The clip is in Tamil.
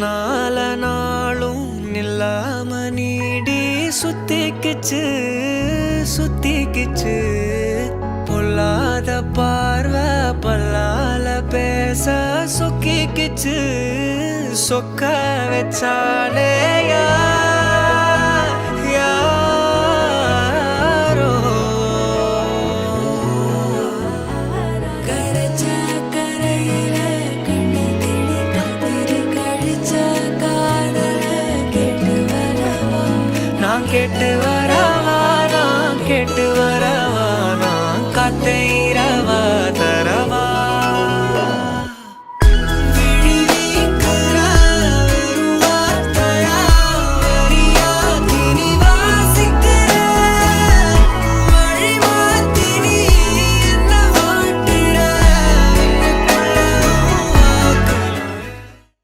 உன்னால நாளும் நில்லாம நீடி சுத்திக்கிச்சு சுத்திக்கிச்சு. பொல்லாத பார்வை பல்லால பேச சொக்கிக்கிச்சு. சொக்க வச்சாலே